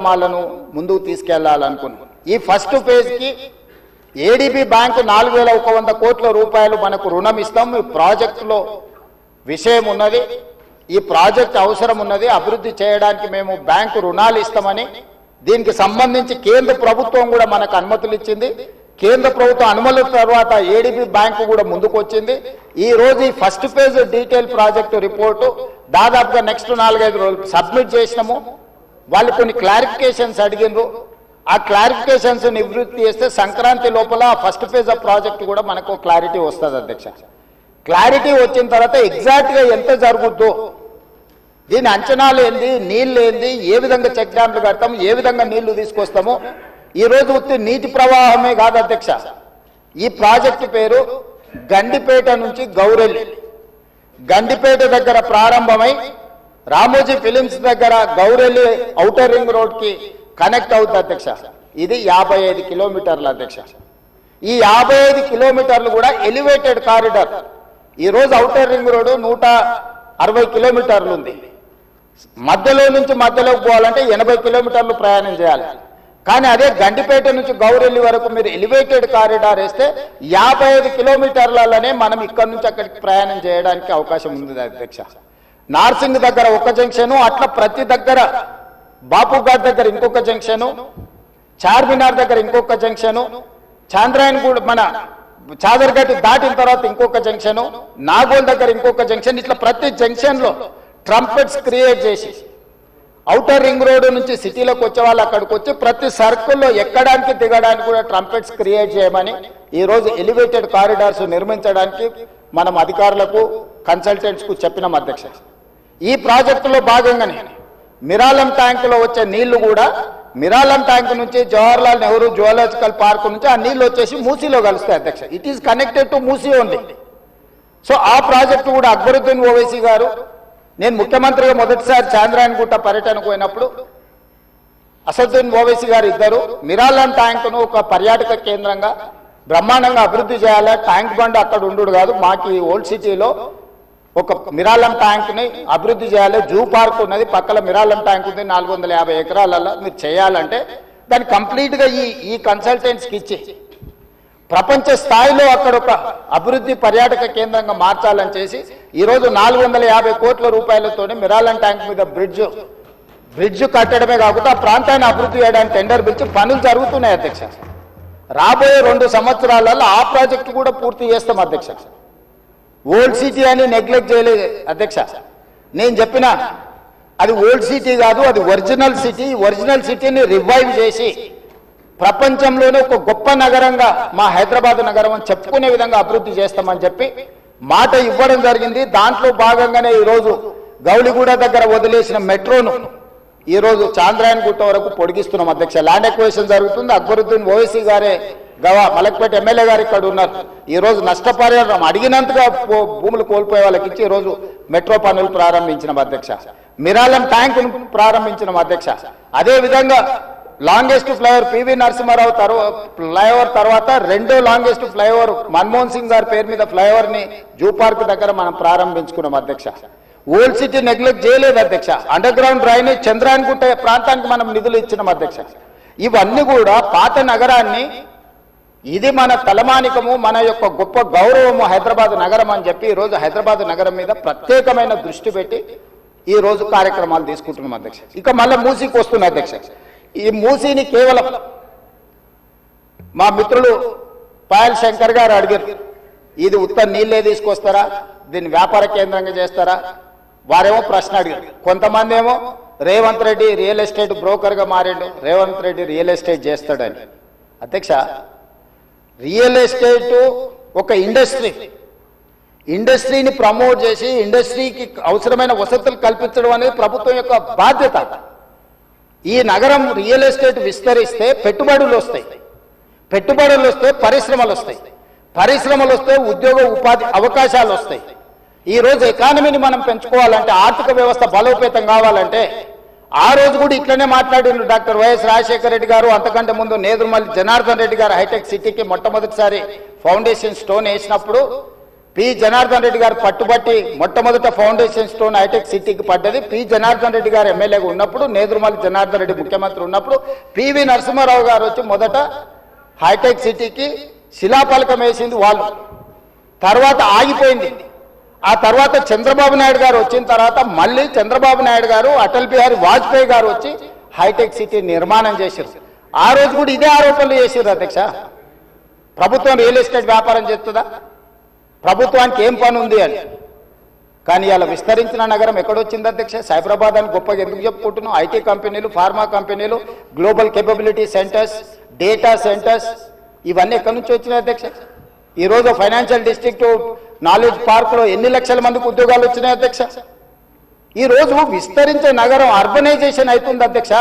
కార్యక్రమాలను ముందుకు తీసుకెళ్లాలనుకున్నాం. ఈ ఫస్ట్ ఫేజ్ కి ఏడీబీ బ్యాంకు 4100 కోట్ల రూపాయలు మనకు రుణం ఇస్తాం. ఈ ప్రాజెక్టులో విషయం ఉన్నది, ఈ ప్రాజెక్ట్ అవసరం ఉన్నది, అభివృద్ధి చేయడానికి మేము బ్యాంకు రుణాలు ఇస్తామని దీనికి సంబంధించి కేంద్ర ప్రభుత్వం కూడా మనకు అనుమతులు ఇచ్చింది. కేంద్ర ప్రభుత్వం అనుమతుల తర్వాత ఏడీబీ బ్యాంకు కూడా ముందుకు వచ్చింది. ఈ రోజు ఈ first phase detail project report దాదాపుగా నెక్స్ట్ 4-5 రోజులు సబ్మిట్ చేసినాము. వాళ్ళు కొన్ని క్లారిఫికేషన్స్ అడిగినారు. ఆ క్లారిఫికేషన్స్ నివృత్తి చేస్తే సంక్రాంతి లోపల ఫస్ట్ ఫేజ్ ఆఫ్ ప్రాజెక్ట్ కూడా మనకు క్లారిటీ వస్తుంది అధ్యక్ష. క్లారిటీ వచ్చిన తర్వాత ఎగ్జాక్ట్గా ఎంత జరుగుద్దో, దీని అంచనాలు ఏంది, నీళ్ళు ఏంది, ఏ విధంగా చెక్ డ్యామ్లు కడతాము, ఏ విధంగా నీళ్లు తీసుకొస్తాము. ఈ రోజు ఉత్తి నీటి ప్రవాహమే కాదు అధ్యక్ష, ఈ ప్రాజెక్టు పేరు గండిపేట నుంచి గౌరెల్లి, గండిపేట దగ్గర ప్రారంభమై రామోజీ ఫిలిమ్స్ దగ్గర గౌరెల్లి ఔటర్ రింగ్ రోడ్ కి కనెక్ట్ అవుతుంది అధ్యక్ష. ఇది 55 కిలోమీటర్లు అధ్యక్ష. ఈ 55 కిలోమీటర్లు కూడా ఎలివేటెడ్ కారిడార్. ఈ రోజు ఔటర్ రింగ్ రోడ్ 160 కిలోమీటర్లు ఉంది. మధ్యలో నుంచి మధ్యలోకి పోవాలంటే 80 కిలోమీటర్లు ప్రయాణం చేయాలి. కానీ అదే గండిపేట నుంచి గౌరెల్లి వరకు మీరు ఎలివేటెడ్ కారిడార్ వేస్తే 55 కిలోమీటర్లలోనే మనం ఇక్కడ నుంచి అక్కడికి ప్రయాణం చేయడానికి అవకాశం ఉంది అధ్యక్ష. నార్సింగ్ దగ్గర ఒక జంక్షను, అట్లా ప్రతి దగ్గర బాపుఘాట్ దగ్గర ఇంకొక జంక్షను, చార్మినార్ దగ్గర ఇంకొక జంక్షను, చాంద్రాయణగూడ మన చాదర్ఘట్ దాటిన తర్వాత ఇంకొక జంక్షను, నాగోల్ దగ్గర ఇంకొక జంక్షన్, ఇట్లా ప్రతి జంక్షన్ లో ట్రంపెట్స్ క్రియేట్ చేసి ఔటర్ రింగ్ రోడ్ నుంచి సిటీలోకి వచ్చే వాళ్ళు అక్కడికి వచ్చి ప్రతి సర్కిల్లో ఎక్కడానికి దిగడానికి కూడా ట్రంపెట్స్ క్రియేట్ చేయమని ఈ రోజు ఎలివేటెడ్ కారిడార్స్ నిర్మించడానికి మనం అధికారులకు కన్సల్టెంట్స్ కు చెప్పినాం అధ్యక్ష. ఈ ప్రాజెక్టులో భాగంగానే మిరాలం ట్యాంకులో వచ్చే నీళ్లు కూడా మిరాలం ట్యాంక్ నుంచి జవహర్లాల్ నెహ్రూ జువాలజికల్ పార్క్ నుంచి ఆ నీళ్లు వచ్చేసి మూసీలో కలుస్తాయి అధ్యక్ష. It is connected to Musi only. So ఆ ప్రాజెక్టు కూడా అక్బరుద్దీన్ ఓవైసీ గారు, నేను ముఖ్యమంత్రిగా మొదటిసారి చాంద్రాయణగుట్ట పర్యటనకు పోయినప్పుడు అసదుద్దీన్ ఓవైసీ గారు ఇద్దరు మిరాలం ట్యాంకును ఒక పర్యాటక కేంద్రంగా బ్రహ్మాండంగా అభివృద్ధి చేయాలి, ట్యాంక్ బండ్ అక్కడ ఉండు కాదు, మాకు ఈ ఓల్డ్ సిటీలో ఒక మిరాలం ట్యాంక్ ని అభివృద్ధి చేయాలి, జూ పార్క్ ఉన్నది పక్కల మిరాలం ట్యాంక్ ఉంది 450 ఎకరాలలో మీరు చేయాలంటే దాన్ని కంప్లీట్ గా ఈ కన్సల్టెంట్స్ కి ఇచ్చి ప్రపంచ స్థాయిలో అక్కడ ఒక అభివృద్ధి పర్యాటక కేంద్రంగా మార్చాలని చేసి ఈ రోజు 450 కోట్ల రూపాయలతో మిరాలం ట్యాంక్ మీద బ్రిడ్జ్ కట్టడమే కాకుండా ఆ ప్రాంతాన్ని అభివృద్ధి చేయడానికి టెండర్ పిలిచి పనులు జరుగుతున్నాయి అధ్యక్ష. రాబోయే 2 సంవత్సరాలలో ఆ ప్రాజెక్టు కూడా పూర్తి చేస్తాం అధ్యక్ష. ఓల్డ్ సిటీ అని నెగ్లెక్ట్ చేయలేదు అధ్యక్ష. నేను చెప్పిన అది ఓల్డ్ సిటీ కాదు, అది ఒరిజినల్ సిటీ. ఒరిజినల్ సిటీని రివైవ్ చేసి ప్రపంచంలోనే ఒక గొప్ప నగరంగా మా హైదరాబాద్ నగరం అని చెప్పుకునే విధంగా అభివృద్ధి చేస్తామని చెప్పి మాట ఇవ్వడం జరిగింది. దాంట్లో భాగంగానే ఈరోజు గౌలిగూడ దగ్గర వదిలేసిన మెట్రోను ఈరోజు చాంద్రాయణగుట్ట వరకు పొడిగిస్తున్నాం అధ్యక్ష. ల్యాండ్ ఎక్వేషన్ జరుగుతుంది. అక్బరుద్దీన్ ఓవైసీ గారే మలక్పేట ఎమ్మెల్యే గారు ఇక్కడ ఉన్నారు. ఈ రోజు నష్టపరిహారం అడిగినంతగా భూములు కోల్పోయే వాళ్ళకి ఇచ్చి ఈ రోజు మెట్రో పనులు ప్రారంభించిన అధ్యక్ష. మిరాలం ట్యాంక్ ప్రారంభించిన అధ్యక్ష. అదే విధంగా longest flyover PV Narasimha Rao తర్వాత 2వ లాంగెస్ట్ ఫ్లైఓవర్ మన్మోహన్ సింగ్ గారి పేరు మీద ఫ్లైఓవర్ ని జూ పార్క్ దగ్గర మనం ప్రారంభించుకున్నాం అధ్యక్ష. ఓల్డ్ సిటీ నెగ్లెక్ట్ చేయలేదు అధ్యక్ష. అండర్ గ్రౌండ్ డ్రైనేజ్ చంద్రాయణగుట్ట ప్రాంతానికి మనం నిధులు ఇచ్చినాం అధ్యక్ష. ఇవన్నీ కూడా పాత నగరాన్ని, ఇది మన తలమానికము, మన యొక్క గొప్ప గౌరవము హైదరాబాద్ నగరం అని చెప్పి ఈరోజు హైదరాబాద్ నగరం మీద ప్రత్యేకమైన దృష్టి పెట్టి ఈ రోజు కార్యక్రమాలు తీసుకుంటున్నాం అధ్యక్ష. ఇక మళ్ళీ మూసీకి వస్తున్న అధ్యక్ష. ఈ మూసీని కేవలం మా మిత్రులు పాయల్ శంకర్ గారు అడిగారు, ఇది ఉత్త నీళ్ళే తీసుకొస్తారా, దీన్ని వ్యాపార కేంద్రంగా చేస్తారా? వారేమో ప్రశ్న అడిగారు. కొంతమంది ఏమో Revanth Reddy real estate broker గా మారిండు, రేవంత్ రెడ్డి రియల్ ఎస్టేట్ చేస్తాడని. అధ్యక్ష, రియల్ ఎస్టేట్ ఒక ఇండస్ట్రీని ప్రమోట్ చేసి ఇండస్ట్రీకి అవసరమైన వసతులు కల్పించడం అనేది ప్రభుత్వం యొక్క బాధ్యత. ఈ నగరం రియల్ ఎస్టేట్ విస్తరిస్తే పెట్టుబడులు వస్తాయి, పెట్టుబడులు వస్తే పరిశ్రమలు వస్తాయి, పరిశ్రమలు వస్తే ఉద్యోగ ఉపాధి అవకాశాలు వస్తాయి. ఈ రోజు ఎకానమీని మనం పెంచుకోవాలంటే, ఆర్థిక వ్యవస్థ బలోపేతం కావాలంటే ఆ రోజు కూడా ఇట్లనే మాట్లాడిన డాక్టర్ వైఎస్ రాజశేఖర రెడ్డి గారు. అంతకంటే ముందు నేదురుమల్లి జనార్దన్ రెడ్డి గారు హైటెక్ సిటీకి మొట్టమొదటిసారి ఫౌండేషన్ స్టోన్ వేసినప్పుడు పి జనార్దన్ రెడ్డి గారు పట్టుబట్టి మొట్టమొదట ఫౌండేషన్ స్టోన్ హైటెక్ సిటీకి పడ్డది పి జనార్దన్ రెడ్డి గారు ఎమ్మెల్యేగా ఉన్నప్పుడు, నేదురుమల్లి జనార్దన్ రెడ్డి ముఖ్యమంత్రి ఉన్నప్పుడు పివి నరసింహారావు గారు వచ్చి మొదట హైటెక్ సిటీకి శిలాఫలకం వేసింది వాళ్ళు. తర్వాత ఆగిపోయింది. ఆ తర్వాత చంద్రబాబు నాయుడు గారు వచ్చిన తర్వాత మళ్ళీ చంద్రబాబు నాయుడు గారు, అటల్ బిహారీ వాజ్పేయి గారు వచ్చి హైటెక్ సిటీ నిర్మాణం చేశారు. ఆ రోజు కూడా ఇదే ఆరోపణలు చేశారు అధ్యక్ష. ప్రభుత్వం రియల్ ఎస్టేట్ వ్యాపారం చేస్తుందా, ప్రభుత్వానికి ఏం పని ఉంది అని. కానీ ఇలా విస్తరించిన నగరం ఎక్కడొచ్చింది అధ్యక్ష? సైబరాబాద్ అని గొప్పగా ఎందుకు చెప్పుకుంటున్నాం? ఐటీ కంపెనీలు, ఫార్మా కంపెనీలు, global capability centres, data centres ఇవన్నీ ఎక్కడి నుంచి వచ్చినాయి అధ్యక్ష? ఈరోజు ఫైనాన్షియల్ డిస్ట్రిక్ట్, నాలెడ్జ్ పార్క్లో ఎన్ని లక్షల మందికి ఉద్యోగాలు వచ్చినాయి అధ్యక్ష? ఈరోజు విస్తరించే నగరం అర్బనైజేషన్ అవుతుంది అధ్యక్ష.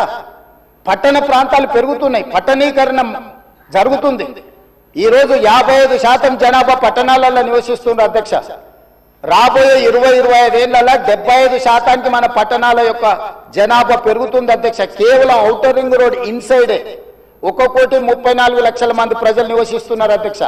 పట్టణ ప్రాంతాలు పెరుగుతున్నాయి, పట్టణీకరణ జరుగుతుంది. ఈరోజు 55% జనాభా పట్టణాలలో నివసిస్తున్నారు అధ్యక్ష. రాబోయే 20-25 ఏళ్లలో 75% మన పట్టణాల యొక్క జనాభా పెరుగుతుంది అధ్యక్ష. కేవలం ఔటర్ రింగ్ రోడ్ ఇన్సైడే 1,34,00,000 మంది ప్రజలు నివసిస్తున్నారు అధ్యక్ష.